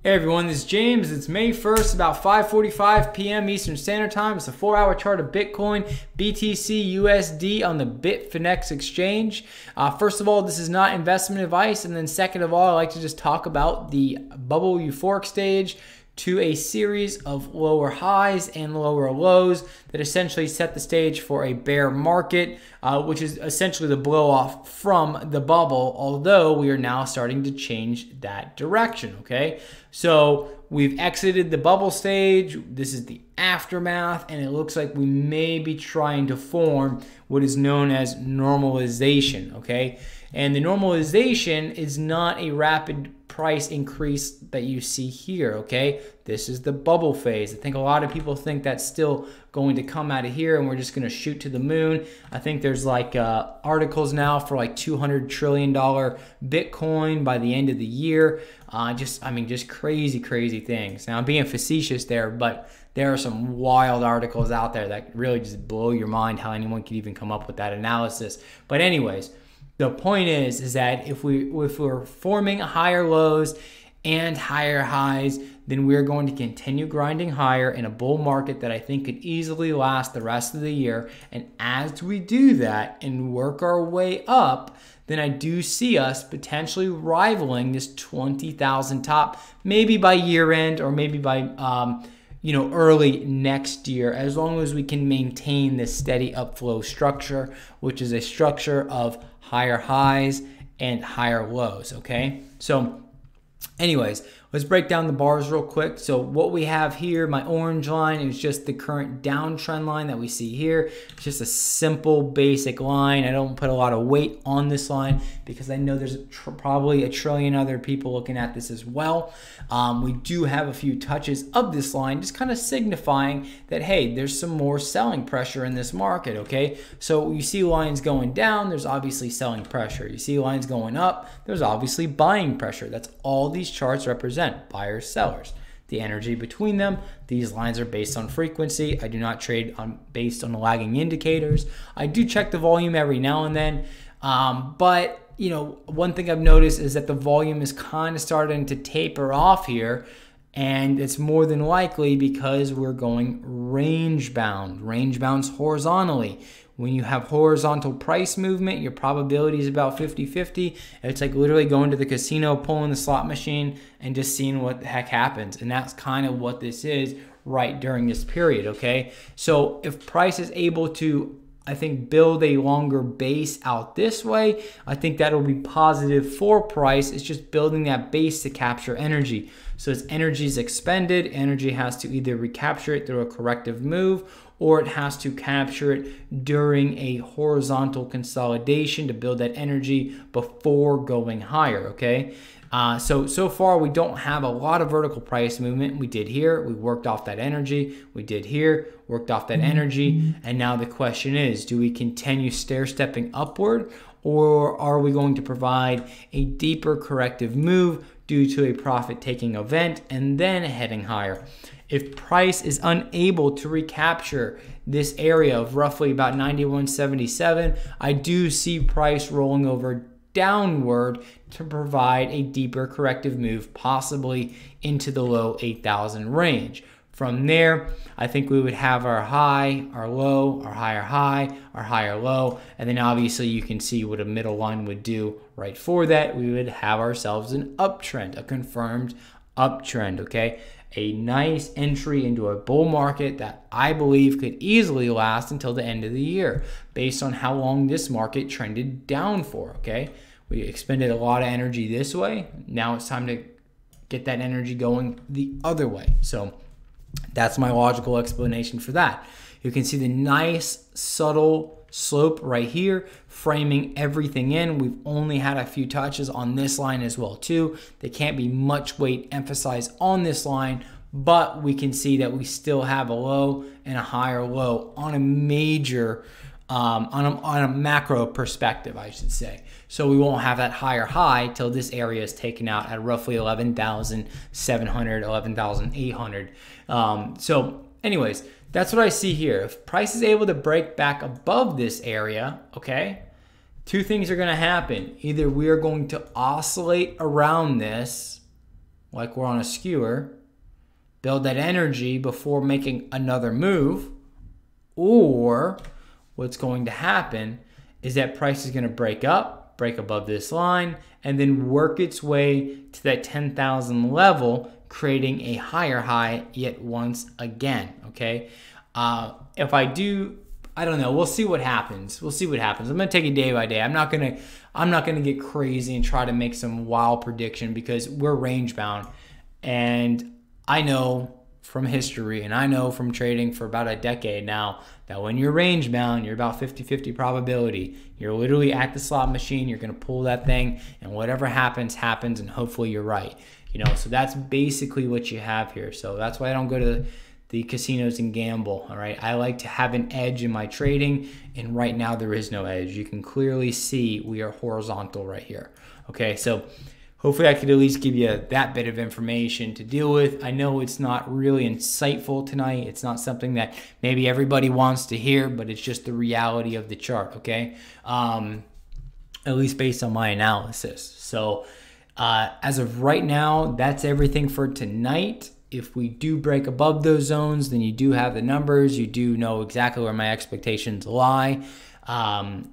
Hey everyone, this is James. It's May 1st, about 5:45 p.m. Eastern Standard Time. It's a 4-hour chart of Bitcoin, BTC, USD on the Bitfinex exchange. First of all, this is not investment advice. And then second of all, I like to just talk about the bubble euphoric stage to a series of lower highs and lower lows that essentially set the stage for a bear market, which is essentially the blow off from the bubble, although we are now starting to change that direction, okay? So we've exited the bubble stage. This is the aftermath, and it looks like we may be trying to form what is known as normalization, okay? And the normalization is not a rapid price increase that you see here, okay? This is the bubble phase. I think a lot of people think that's still going to come out of here and we're just gonna shoot to the moon. I think there's like articles now for like $200 trillion Bitcoin by the end of the year. Just crazy things. Now I'm being facetious there, but there are some wild articles out there that really just blow your mind how anyone could even come up with that analysis. But anyways, the point is that if we're forming higher lows and higher highs, then we're going to continue grinding higher in a bull market that I think could easily last the rest of the year. And as we do that and work our way up, then I do see us potentially rivaling this 20,000 top, maybe by year end or maybe by early next year, as long as we can maintain this steady upflow structure, which is a structure of higher highs and higher lows, okay? So anyways, let's break down the bars real quick. So what we have here, my orange line, is just the current downtrend line that we see here. It's just a simple, basic line. I don't put a lot of weight on this line because I know there's probably a trillion other people looking at this as well. We do have a few touches of this line, just kind of signifying that, hey, there's some more selling pressure in this market, okay? So you see lines going down, there's obviously selling pressure. You see lines going up, there's obviously buying pressure. That's all these charts represent, buyers, sellers. The energy between them, these lines are based on frequency. I do not trade based on lagging indicators. I do check the volume every now and then, but one thing I've noticed is that the volume is kind of starting to taper off here, and it's more than likely because we're going range bound. Range bounds horizontally. When you have horizontal price movement, your probability is about 50-50. It's like literally going to the casino, pulling the slot machine, and just seeing what the heck happens. And that's kind of what this is right during this period, okay? So if price is able to, I think, build a longer base out this way, I think that'll be positive for price. It's just building that base to capture energy. So as energy is expended, energy has to either recapture it through a corrective move, or it has to capture it during a horizontal consolidation to build that energy before going higher, okay? So far we don't have a lot of vertical price movement. We did here, we worked off that energy. We did here, worked off that energy. And now the question is, do we continue stair-stepping upward, or are we going to provide a deeper corrective move due to a profit-taking event and then heading higher? If price is unable to recapture this area of roughly about 91.77, I do see price rolling over downward to provide a deeper corrective move, possibly into the low 8,000 range. From there, I think we would have our high, our low, our higher low, and then obviously you can see what a middle line would do right for that. We would have ourselves an uptrend, a confirmed uptrend, okay? A nice entry into a bull market that I believe could easily last until the end of the year based on how long this market trended down for, okay? We expended a lot of energy this way. Now it's time to get that energy going the other way. So that's my logical explanation for that. You can see the nice subtle slope right here framing everything in. We've only had a few touches on this line as well too. There can't be much weight emphasized on this line, but we can see that we still have a low and a higher low on a major on a macro perspective, I should say. So we won't have that higher high till this area is taken out at roughly 11,700, 11,800. So anyways, that's what I see here. If price is able to break back above this area, okay, two things are going to happen. Either we are going to oscillate around this, like we're on a skewer, build that energy before making another move, or what's going to happen is that price is going to break above this line, and then work its way to that 10,000 level, creating a higher high yet once again, okay? If I do, I don't know, we'll see what happens. I'm going to take it day by day. I'm not going to get crazy and try to make some wild prediction, because we're range bound. And I know from history, and I know from trading for about a decade now, that when you're range bound, you're about 50-50 probability. You're literally at the slot machine, you're going to pull that thing, and whatever happens, happens, and hopefully you're right. So that's basically what you have here. So that's why I don't go to the casinos and gamble, all right? I like to have an edge in my trading, and right now there is no edge. You can clearly see we are horizontal right here, okay? So hopefully I could at least give you that bit of information to deal with. I know it's not really insightful tonight. It's not something that maybe everybody wants to hear, but it's just the reality of the chart, okay? At least based on my analysis. So as of right now, that's everything for tonight. If we do break above those zones, then you do have the numbers. You do know exactly where my expectations lie. I'm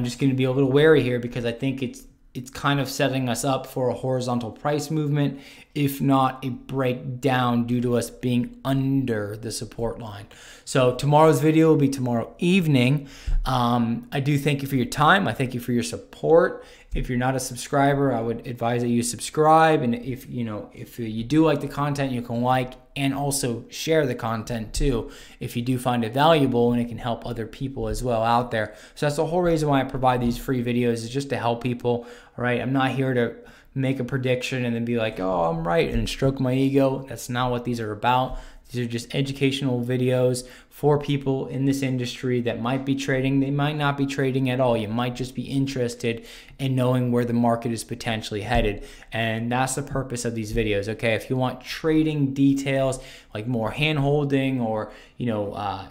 just going to be a little wary here, because I think it's kind of setting us up for a horizontal price movement, if not a breakdown due to us being under the support line. So tomorrow's video will be tomorrow evening. I do thank you for your time. I thank you for your support. If you're not a subscriber, I would advise that you subscribe. And if you do like the content, you can like and also share the content too, if you do find it valuable and it can help other people as well out there. So that's the whole reason why I provide these free videos, is just to help people. All right, I'm not here to make a prediction and then be like, oh, I'm right, and stroke my ego. That's not what these are about. These are just educational videos for people in this industry that might be trading. They might not be trading at all. You might just be interested in knowing where the market is potentially headed. And that's the purpose of these videos, okay? If you want trading details, like more hand-holding or,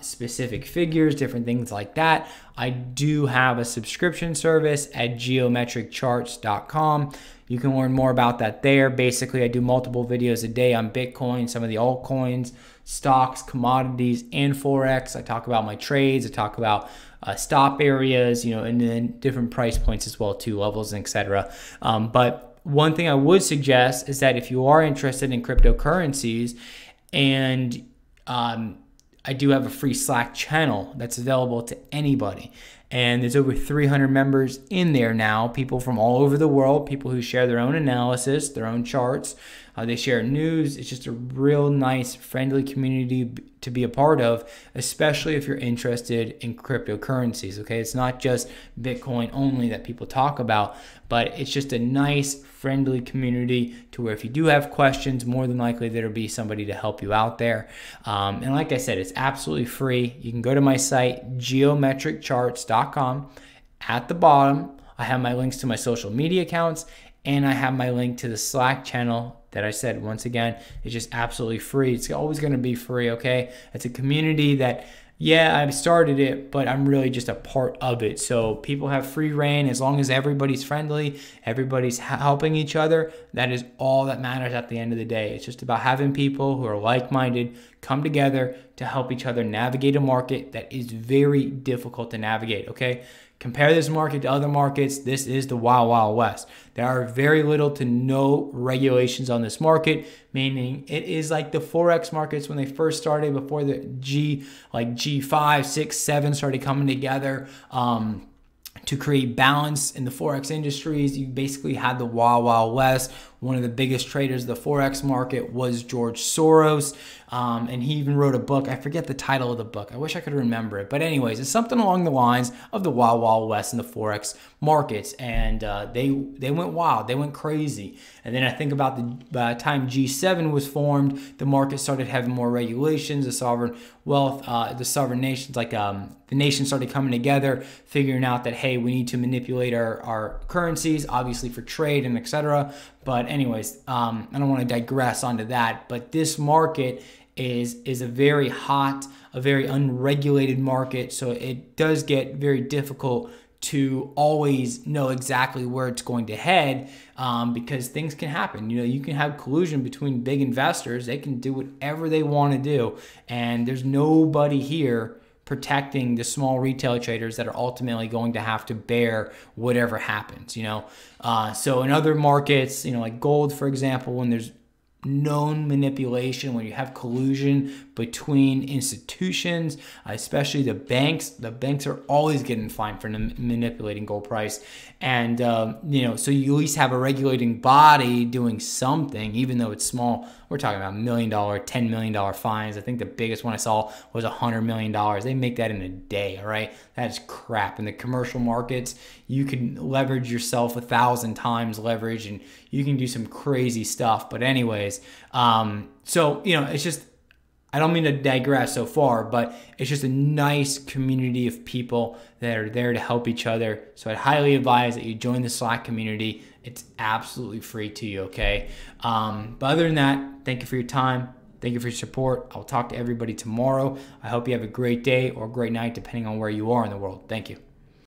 specific figures, different things like that, I do have a subscription service at geometriccharts.com. You can learn more about that there. Basically, I do multiple videos a day on Bitcoin, some of the altcoins, stocks, commodities, and Forex. I talk about my trades. I talk about stop areas, and then different price points as well, too, levels, and etc. But one thing I would suggest is that if you are interested in cryptocurrencies, and I do have a free Slack channel that's available to anybody. And there's over 300 members in there now, people from all over the world, people who share their own analysis, their own charts. They share news. It's just a real nice, friendly community to be a part of, especially if you're interested in cryptocurrencies, okay? It's not just Bitcoin only that people talk about, but it's just a nice, friendly community to where if you do have questions, more than likely there'll be somebody to help you out there. And like I said, it's absolutely free. You can go to my site, geometriccharts.com. At the bottom, I have my links to my social media accounts, and I have my link to the Slack channel that I said, once again, is just absolutely free. It's always going to be free, okay? It's a community that, yeah, I've started it, but I'm really just a part of it. So people have free reign. As long as everybody's friendly, everybody's helping each other, that is all that matters at the end of the day. It's just about having people who are like-minded come together to help each other navigate a market that is very difficult to navigate, okay? Compare this market to other markets. This is the Wild Wild West. There are very little to no regulations on this market, meaning it is like the Forex markets when they first started, before the G5, 6, 7 started coming together to create balance in the Forex industries. You basically had the Wild Wild West. One of the biggest traders of the Forex market was George Soros. And he even wrote a book. I forget the title of the book. I wish I could remember it. But anyways, it's something along the lines of the Wild Wild West and the Forex markets. And they went wild. They went crazy. And then I think about the time G7 was formed, the market started having more regulations. The sovereign wealth, the sovereign nations, the nations started coming together, figuring out that, hey, we need to manipulate our currencies, obviously for trade and etc. But anyways, I don't want to digress onto that. But this market is a very hot, a very unregulated market. So it does get very difficult to always know exactly where it's going to head, because things can happen. You know, you can have collusion between big investors. They can do whatever they want to do, and there's nobody here protecting the small retail traders that are ultimately going to have to bear whatever happens, you know. So in other markets, you know, like gold, for example, when there's known manipulation, when you have collusion between institutions, especially the banks are always getting fined for manipulating gold price. And you know, so you at least have a regulating body doing something, even though it's small. We're talking about $1 million, $10 million fines. I think the biggest one I saw was $100 million. They make that in a day. All right, that's crap. In the commercial markets, you can leverage yourself 1,000 times leverage, and you can do some crazy stuff. But anyways, so you know, it's just, I don't mean to digress so far, but it's just a nice community of people that are there to help each other. So I'd highly advise that you join the Slack community. It's absolutely free to you, okay? But other than that, thank you for your time. Thank you for your support. I'll talk to everybody tomorrow. I hope you have a great day or a great night, depending on where you are in the world. Thank you.